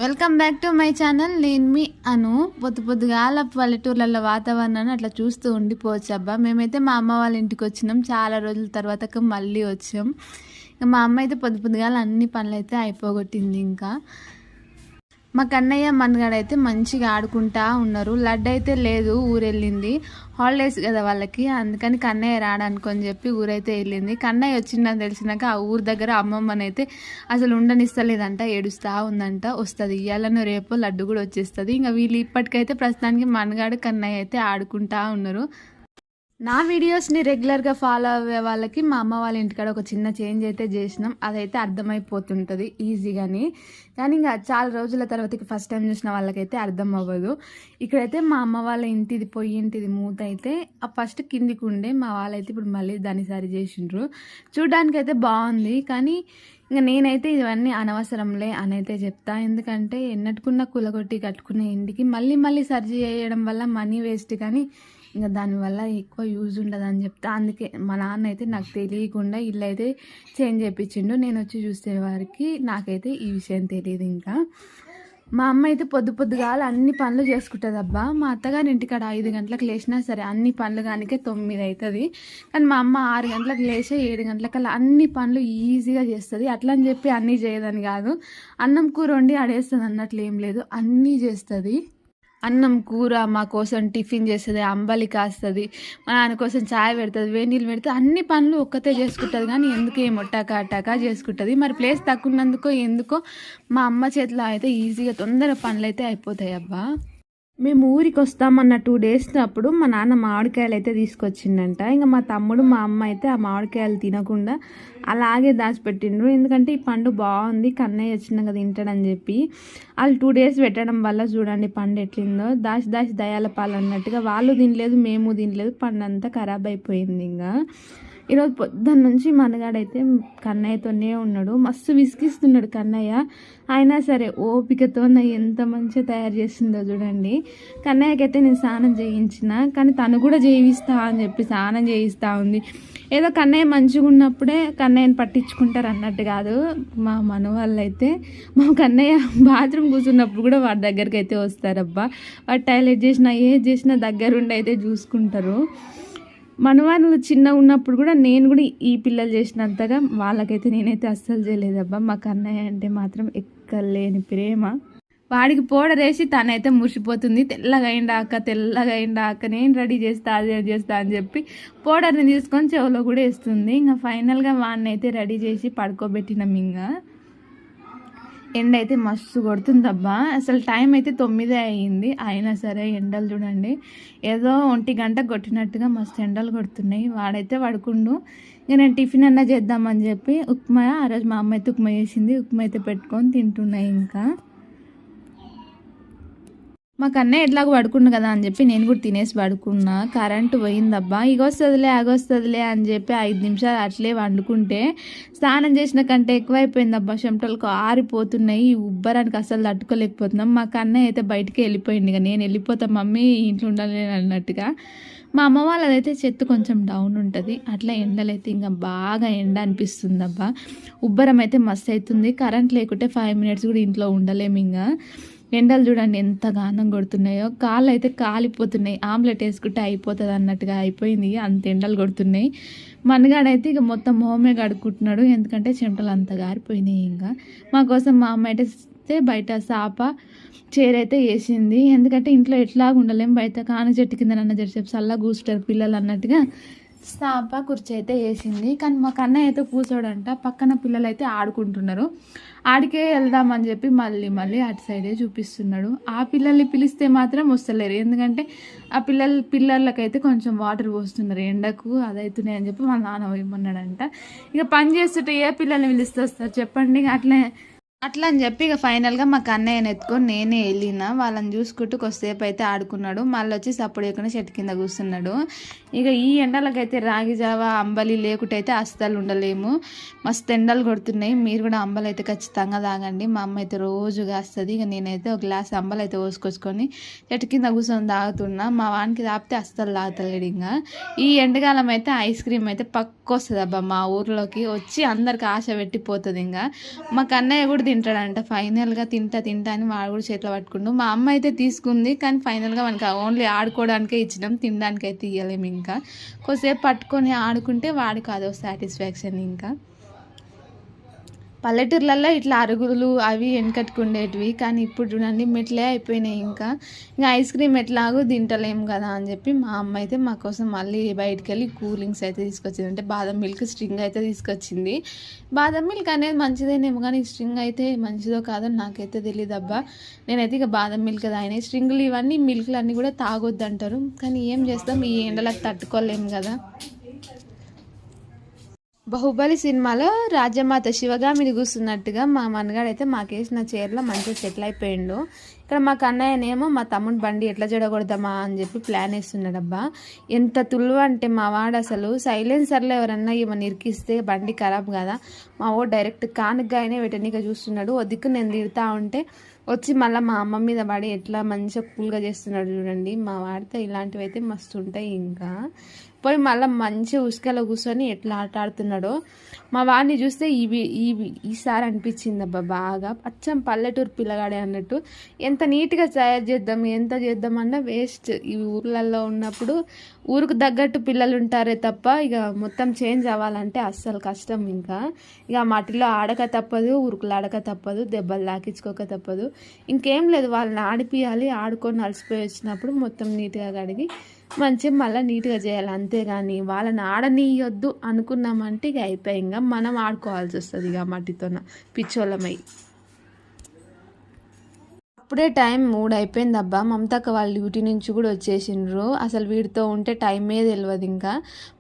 Welcome back to my channel. నేను మీ అను. పొద్దుగాల పల్లెటూర్లలో వాతావరణాన్ని అట్లా చూస్తూ ఉండిపోవచ్చు అబ్బా. మేమైతే మా అమ్మ వాళ్ళ ఇంటికి వచ్చినాం, చాలా రోజుల తర్వాత మళ్ళీ వచ్చాం. మా అమ్మ అయితే పొద్దుగాల అన్ని పనులు అయితే అయిపోగొట్టింది. ఇంకా మా కన్నయ్య మనగాడైతే మంచిగా ఆడుకుంటా ఉన్నారు. లడ్డు అయితే లేదు, ఊరెళ్ళింది. హాలిడేస్ కదా వాళ్ళకి, అందుకని కన్నయ్య రాడానికి అని చెప్పి ఊరైతే వెళ్ళింది. కన్నయ్య వచ్చిందని తెలిసినాక ఆ ఊరు దగ్గర అమ్మమ్మనైతే అసలు ఉండనిస్తలేదంట, ఏడుస్తూ ఉందంట. వస్తుంది ఇయ్యాలను రేపు లడ్డు కూడా వచ్చేస్తుంది. ఇంకా వీళ్ళు ఇప్పటికైతే ప్రస్తుతానికి మనగాడు కన్నయ్య అయితే ఆడుకుంటా ఉన్నారు. నా వీడియోస్ని రెగ్యులర్గా ఫాలో అయ్యే వాళ్ళకి మా అమ్మ వాళ్ళ ఇంటికాడ ఒక చిన్న చేంజ్ అయితే చేసినాం, అదైతే అర్థమైపోతుంటుంది ఈజీగాని. కానీ ఇంకా చాలా రోజుల తర్వాత ఫస్ట్ టైం చూసిన వాళ్ళకైతే అర్థం అవ్వదు. ఇక్కడైతే మా అమ్మ వాళ్ళ ఇంటిది పొయ్యింటిది మూత అయితే ఆ ఫస్ట్ కిందికి ఉండే, మా వాళ్ళైతే ఇప్పుడు మళ్ళీ దాన్ని సరి చేసిండ్రు. చూడడానికి అయితే బాగుంది, కానీ ఇంకా నేనైతే ఇవన్నీ అనవసరంలే అని అయితే చెప్తా. ఎందుకంటే ఎన్నట్టుకున్న కూలగొట్టి కట్టుకున్న ఇంటికి మళ్ళీ సరి చేయడం వల్ల మనీ వేస్ట్, కానీ ఇంకా దానివల్ల ఎక్కువ యూజ్ ఉండదని చెప్తా. అందుకే మా నాన్న అయితే నాకు తెలియకుండా ఇల్లు అయితే చేంజ్ చేయించిండు. నేను వచ్చి చూసేవారికి నాకైతే ఈ విషయం తెలియదు. ఇంకా మా అమ్మ అయితే పొద్దుగాల అన్ని పనులు చేసుకుంటుంది అబ్బా. మా అత్తగారి ఇంటికాడ 5 గంటలకు లేచినా సరే అన్ని పనులు కానికే 9 అవుతుంది. కానీ మా అమ్మ 6 గంటలకు లేచి 7 గంటలకల్లా అన్ని పనులు ఈజీగా చేస్తుంది. అట్లా అని చెప్పి అన్నీ చేయదని కాదు, అన్నం కూర వండి ఆడేస్తుంది అన్నట్లు ఏం లేదు, అన్నీ చేస్తుంది. అన్నం కూర మా కోసం టిఫిన్ చేస్తుంది, అంబలి కాస్తుంది, మా నాన్న కోసం ఛాయ్ పెడుతుంది, వేడి నీళ్ళు పెడుతుంది. అన్ని పనులు ఒక్కతే చేసుకుంటుంది, కానీ ఎందుకు ఏమో టకా చేసుకుంటుంది. మరి ప్లేస్ తక్కువ ఉన్నందుకో ఎందుకో మా అమ్మ చేతిలో అయితే ఈజీగా తొందర పనులు అయితే అయిపోతాయి అబ్బా. మేము ఊరికి వస్తామన్న 2 days అప్పుడు మా నాన్న మామిడికాయలు అయితే తీసుకొచ్చిండంట. ఇంకా మా తమ్ముడు మా అమ్మ అయితే ఆ మామిడికాయలు తినకుండా అలాగే దాచిపెట్టిండ్రు. ఎందుకంటే ఈ పండు బాగుంది, కన్నయ్య వచ్చినాక తింటాడని చెప్పి వాళ్ళు 2 days పెట్టడం వల్ల చూడండి పండు ఎట్లిందో. దాచి దయాల పాలు అన్నట్టుగా వాళ్ళు తినలేదు, మేము తినలేదు, పండు అంతా ఖరాబ్ అయిపోయింది. ఇంకా ఈరోజు పొద్దున్న నుంచి మనగాడైతే కన్నయ్యతోనే ఉన్నాడు. మస్తు విసిగిస్తున్నాడు కన్నయ్య. అయినా సరే ఓపికతో ఎంత మంచిగా తయారు చేసిందో చూడండి. కన్నయ్యకైతే నేను స్నానం చేయించిన, కానీ తను కూడా చేయిస్తా అని చెప్పి స్నానం చేయిస్తూ ఉంది. ఏదో కన్నయ్య మంచిగా ఉన్నప్పుడే కన్నయ్యని పట్టించుకుంటారు అన్నట్టు కాదు. మా మనవాళ్ళు అయితే మా కన్నయ్య బాత్రూమ్ కూర్చున్నప్పుడు కూడా వాడి దగ్గరికి అయితే వస్తారబ్బా. వాడు టాయిలెట్ చేసినా ఏది చేసినా దగ్గరుండి అయితే చూసుకుంటారు. మనవాళ్ళు చిన్న ఉన్నప్పుడు కూడా నేను కూడా ఈ పిల్లలు చేసినంతగా వాళ్ళకైతే నేనైతే అస్సలు చేయలేదబ్బా. మా కన్నయ్య అంటే మాత్రం ఎక్కలేని ప్రేమ. వాడికి పౌడర్ వేసి తనైతే మురిసిపోతుంది. తెల్లగా అయిందాక నేను రెడీ చేస్తా అది చేస్తా అని చెప్పి పౌడర్ని తీసుకొని చెవులో కూడా వేస్తుంది. ఇంకా ఫైనల్గా వాడిని అయితే రెడీ చేసి పడుకోబెట్టినాం. ఇంకా ఎండ అయితే మస్తు కొడుతుందబ్బా. అసలు టైం అయితే 9 అయ్యింది, అయినా సరే ఎండలు చూడండి ఏదో 1 గంట కొట్టినట్టుగా మస్తు ఎండలు కొడుతున్నాయి. వాడైతే పడుకుండు. ఇక నేను టిఫిన్ అన్నా చేద్దామని చెప్పి ఉప్మా, ఆ రోజు మా అమ్మ అయితే ఉప్మా చేసింది, ఉప్మా అయితే పెట్టుకొని తింటున్నాయి. ఇంకా మా కన్నయ్య ఎట్లాగో పడుకున్నా కదా అని చెప్పి నేను కూడా తినేసి పడుకున్నా. కరెంటు పోయిందబ్బా. అగొస్తుందిలే అని చెప్పి 5 నిమిషాలు అట్లే వండుకుంటే స్నానం చేసిన కంటే ఎక్కువైపోయిందబ్బా. చెమటలకు ఆరిపోతున్నాయి, ఈ ఉబ్బరానికి అసలు తట్టుకోలేకపోతున్నాం. మా కన్నయ్య అయితే బయటికి వెళ్ళిపోయింది. ఇక నేను వెళ్ళిపోతా మమ్మీ, ఇంట్లో ఉండలేను అన్నట్టుగా. మా అమ్మ వాళ్ళదైతే చెత్త కొంచెం డౌన్ ఉంటుంది. అట్లా ఎండలైతే ఇంకా బాగా ఎండ అనిపిస్తుందబ్బా. ఉబ్బరం అయితే మస్తు అవుతుంది. కరెంట్ లేకుంటే 5 minutes కూడా ఇంట్లో ఉండలేము. ఇంకా ఎండలు చూడండి ఎంత గానం కొడుతున్నాయో, కాళ్ళు అయితే కాలిపోతున్నాయి. ఆమ్లెట్ వేసుకుంటే అయిపోతుంది అన్నట్టుగా అయిపోయింది, అంత ఎండలు కొడుతున్నాయి. మనగాడైతే ఇక మొత్తం మొహమే కడుక్కుంటున్నాడు, ఎందుకంటే చెమటలు అంత గారిపోయినాయి. ఇంకా మా కోసం మా అమ్మ అయితే బయట సాప చీరైతే వేసింది. ఎందుకంటే ఇంట్లో ఎట్లాగా ఉండలేం, బయట కాను చెట్టు కింద నన్న జరిసేపు చల్లగా కూర్చుంటారు పిల్లలు అన్నట్టుగా సాప కుర్చీ అయితే వేసింది. కానీ మా కన్నయ్య అయితే కూర్చోడంట, పక్కన పిల్లలు అయితే ఆడుకుంటున్నారు. ఆడికే వెళ్దామని చెప్పి మళ్ళీ అటు సైడే చూపిస్తున్నాడు. ఆ పిల్లల్ని పిలిస్తే మాత్రం వస్తలేరు, ఎందుకంటే ఆ పిల్లలకైతే కొంచెం వాటర్ పోస్తున్నారు ఎండకు, అదవుతున్నాయి అని చెప్పి మా నాన్న ఇవ్వమన్నాడంట. ఇక పని చేస్తుంటే ఏ పిల్లల్ని పిలిస్తే వస్తారు చెప్పండి. అట్లా అని చెప్పి ఇక ఫైనల్గా మా కన్నయ్యని ఎత్తుకొని నేనే వెళ్ళిన. వాళ్ళని చూసుకుంటూ కొద్దిసేపు అయితే ఆడుకున్నాడు. మళ్ళీ వచ్చి సప్పుడు చేయకుండా చెట్టు కింద కూర్చున్నాడు. ఇక ఈ ఎండలకైతే రాగి జావా అంబలి లేకుంటే అయితే అస్సలు ఉండలేము, మస్తు ఎండలు కొడుతున్నాయి. మీరు కూడా అంబలి అయితే ఖచ్చితంగా తాగండి. మా అమ్మ అయితే రోజు కాస్తుంది. ఇక నేనైతే ఒక గ్లాస్ అంబలి అయితే పోసుకొచ్చుకొని చెట్టు కింద కూర్చొని తాగుతున్నా. మా వానికి తాపితే అస్సలు తాగుతలేడు. ఇంకా ఈ ఎండకాలం అయితే ఐస్ క్రీమ్ అయితే పక్క వస్తుంది అబ్బా. మా ఊర్లోకి వచ్చి అందరికి ఆశ పెట్టిపోతుంది. ఇంకా మా కన్నయ్య కూడా తింటాడంట. ఫైనల్గా తింటా అని వాడు కూడా చేతిలో పట్టుకుండు. మా అమ్మ అయితే తీసుకుంది, కానీ ఫైనల్గా మనకి ఓన్లీ ఆడుకోవడానికే ఇచ్చినాం, తినడానికి అయితే ఇవ్వలేము. ఇంకా కొద్దిసేపు పట్టుకొని ఆడుకుంటే వాడికి అదో సాటిస్ఫాక్షన్. ఇంకా పల్లెటూర్లలో ఇట్లా అరుగులు అవి వెనకట్టుకుండేటివి, కానీ ఇప్పుడు చూడండి మెట్లే అయిపోయినాయి. ఇంకా ఐస్ క్రీమ్ ఎట్లాగో తింటలేము కదా అని చెప్పి మా అమ్మ అయితే మా కోసం మళ్ళీ బయటికి వెళ్ళి కూలింగ్స్ అయితే తీసుకొచ్చింది. అంటే బాదం మిల్క్ స్ట్రింగ్ అయితే తీసుకొచ్చింది. బాదం మిల్క్ అనేది మంచిదేనేమో, కానీ స్ట్రింగ్ అయితే మంచిదో కాదో నాకైతే తెలియదు అబ్బా. నేనైతే ఇక బాదం మిల్క్ తాగినాయి. స్ట్రింగులు ఇవన్నీ మిల్క్లు అన్నీ కూడా తాగొద్దు అంటారు, కానీ ఏం చేస్తాం, ఈ ఎండలకు తట్టుకోలేము కదా. బాహుబలి సినిమాలో రాజమాత శివగామిని కూర్చున్నట్టుగా మా మనగాడైతే మాకేసిన చైర్లో మంచిగా సెటిల్ అయిపోయిండు. ఇక్కడ మా కన్నయ్యనేమో మా తమ్ముడు బండి ఎట్లా చెడగొడదామా అని చెప్పి ప్లాన్ వేస్తున్నాడబ్బా. ఎంత తుల్లు అంటే మా వాడు అసలు సైలెన్సర్లో ఎవరన్నా ఏమన్నా ఇరికిస్తే బండి ఖరాబ్ కదా, మా వాడు డైరెక్ట్ కానుగానే వెటనీగా చూస్తున్నాడు. వదికు నేను తిడతా ఉంటే వచ్చి మళ్ళీ మా అమ్మ మీద పడి ఎట్లా మంచిగా కూల్గా చేస్తున్నాడు చూడండి. మా వాడితో ఇలాంటివి అయితే మస్తు ఉంటాయి. ఇంకా పోయి మళ్ళీ మంచిగా ఉసుకలో కూర్చొని ఎట్లా ఆట ఆడుతున్నాడో మా వాడిని చూస్తే ఈసారి అనిపించింది అబ్బా బాగా. అచ్చం పల్లెటూరు పిల్లగాడే అన్నట్టు. ఎంత నీట్గా తయారు చేద్దాం, ఎంత చేద్దామన్నా వేస్ట్. ఈ ఊర్లలో ఉన్నప్పుడు ఊరికి తగ్గట్టు పిల్లలు ఉంటారే తప్ప ఇక మొత్తం చేంజ్ అవ్వాలంటే అస్సలు కష్టం. ఇంకా ఇక మట్టిలో ఆడక తప్పదు, ఉరుకులు ఆడక తప్పదు, దెబ్బలు తాకించుకోక తప్పదు. ఇంకేం లేదు, వాళ్ళని ఆడిపియాలి. ఆడుకొని అలసిపోయి వచ్చినప్పుడు మొత్తం నీట్గా కడిగి మంచిగా మళ్ళీ నీట్గా చేయాలి. అంతేగాని వాళ్ళని ఆడనీయొద్దు అనుకున్నామంటే ఇక అయిపోయి ఇంకా మనం ఆడుకోవాల్సి వస్తుంది ఇక మట్టితోన పిచ్చోళ్ళమై. అప్పుడే టైం 3 అయిపోయింది అబ్బా. మమతక్క వాళ్ళ డ్యూటీ నుంచి కూడా వచ్చేసిండ్రు. అసలు వీడితో ఉంటే టైమే తెలియదు. ఇంకా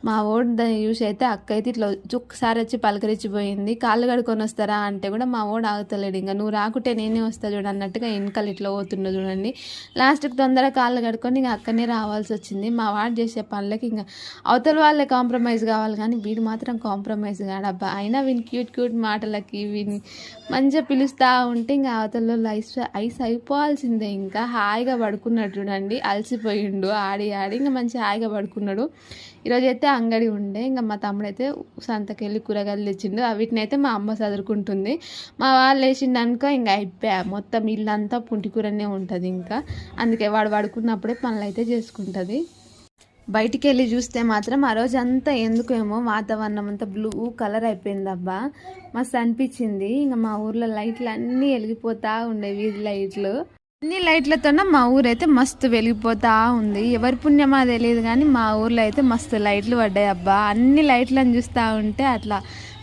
మా ఓడి దాన్ని చూసి అయితే అక్క అయితే ఇట్లా ఒక్కసారి వచ్చి పలకరించిపోయింది. కాళ్ళు కడుకొని వస్తారా అంటే కూడా మా ఓడి ఆగుతలేడు. ఇంకా నువ్వు రాకుంటే నేనే వస్తా చూడు అన్నట్టుగా వెనకాల ఇట్లా పోతుండో చూడండి. లాస్ట్కి తొందరగా కాళ్ళు కడుకొని ఇంకా అక్కనే రావాల్సి వచ్చింది. మా వాడు చేసే పనులకి ఇంకా అవతల వాళ్ళే కాంప్రమైజ్ కావాలి, కానీ వీడు మాత్రం కాంప్రమైజ్ కాడబ్బా. అయినా వీని క్యూట్ మాటలకి వీని మంచిగా పిలుస్తూ ఉంటే ఇంకా అవతల ఐస్ అయిపోవాల్సిందే. ఇంకా హాయిగా పడుకున్నాడు చూడండి, అలసిపోయిండు ఆడి ఇంకా మంచిగా హాయిగా పడుకున్నాడు. ఈరోజు అయితే అంగడి ఉండే, ఇంకా మా తమ్ముడు అయితే సంతకెళ్ళి కూరగాయలు తెచ్చిండు. వీటిని అయితే మా అమ్మ చదువుకుంటుంది. మా వాళ్ళు వేసిండనుక ఇంకా అయిపోయా, మొత్తం ఇల్లంతా పుంటికూరనే ఉంటుంది. ఇంకా అందుకే వాడు పడుకున్నప్పుడే పనులు అయితే చేసుకుంటుంది. బయటికి వెళ్ళి చూస్తే మాత్రం ఆ రోజు అంతా ఎందుకేమో వాతావరణం అంతా బ్లూ కలర్ అయిపోయింది అబ్బా. మస్తు అనిపించింది. ఇంకా మా ఊర్లో లైట్లు అన్నీ వెలిగిపోతూ ఉండే, వీధి లైట్లు అన్ని లైట్లతోనే మా ఊరైతే మస్తు వెలిగిపోతూ ఉంది. ఎవరి పుణ్యమా తెలియదు కానీ మా ఊర్లో అయితే మస్తు లైట్లు పడ్డాయి అబ్బా. అన్ని లైట్లను చూస్తూ ఉంటే అట్లా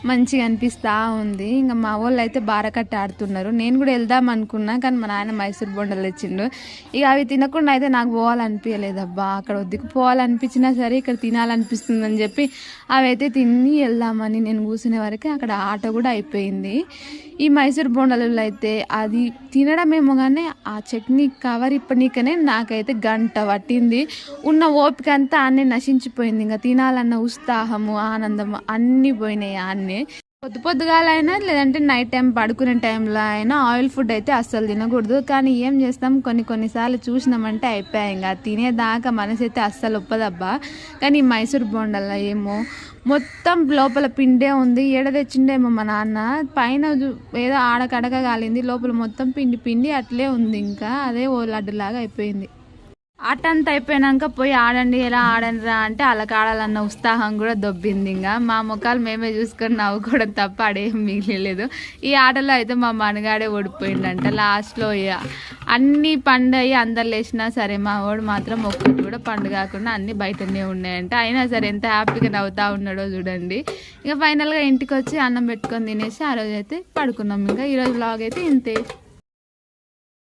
మంచిగా అనిపిస్తూ ఉంది. ఇంకా మా వాళ్ళు అయితే బారకట్ట ఆడుతున్నారు. నేను కూడా వెళ్దాం అనుకున్నా, కానీ మా నాయన మైసూర్ బొండలు తెచ్చిండు. ఇక అవి తినకుండా అయితే నాకు పోవాలనిపించలేదబ్బా. అక్కడ వద్దకు పోవాలనిపించినా సరే ఇక్కడ తినాలనిపిస్తుందని చెప్పి అవి అయితే తిని వెళ్దామని నేను కూర్చునే వరకు అక్కడ ఆట కూడా అయిపోయింది. ఈ మైసూర్ బొండలలో అయితే అది తినడమేమో కానీ ఆ చట్నీ కవర్ ఇప్పనీకనే నాకైతే గంట పట్టింది. ఉన్న ఓపిక అంతా అన్నీ నశించిపోయింది. ఇంకా తినాలన్న ఉత్సాహము ఆనందము అన్నీ పోయినాయి అన్నీ. పొద్దుగాలైనా లేదంటే నైట్ టైం పడుకునే టైంలో అయినా ఆయిల్ ఫుడ్ అయితే అస్సలు తినకూడదు. కానీ ఏం చేస్తాం, కొన్నిసార్లు చూసినామంటే అయిపోయాయి. ఇంకా తినేదాకా మనసు అయితే అస్సలు ఒప్పదబ్బా. కానీ ఈ మైసూర్ బొండల్లో ఏమో మొత్తం లోపల పిండే ఉంది. ఏడ తెచ్చిండేమో మా నాన్న, పైన ఏదో ఆడకడక కాలింది, లోపల మొత్తం పిండి అట్లే ఉంది. ఇంకా అదే ఓ లడ్డులాగా అయిపోయింది. ఆట అంతా అయిపోయినాక పోయి ఆడండి ఎలా ఆడండి రా అంటే వాళ్ళకి ఆడాలన్న ఉత్సాహం కూడా దొబ్బింది. ఇంకా మా ముఖాలు మేమే చూసుకొని నవ్వుకోవడం తప్ప ఆడేం మిగిలేదు. ఈ ఆటలో అయితే మా మనగాడే ఓడిపోయిందంట లాస్ట్లో. అన్నీ పండయి అందరు లేచినా సరే మా వాడు మాత్రం ఒక్కటి కూడా పండు కాకుండా అన్నీ బయటనే ఉన్నాయంట. అయినా సరే ఎంత హ్యాపీగా నవ్వుతూ ఉన్నాడో చూడండి. ఇక ఫైనల్గా ఇంటికి వచ్చి అన్నం పెట్టుకొని తినేసి ఆ రోజు అయితే పడుకున్నాం. ఇంకా ఈరోజు వ్లాగ్ అయితే ఇంతే.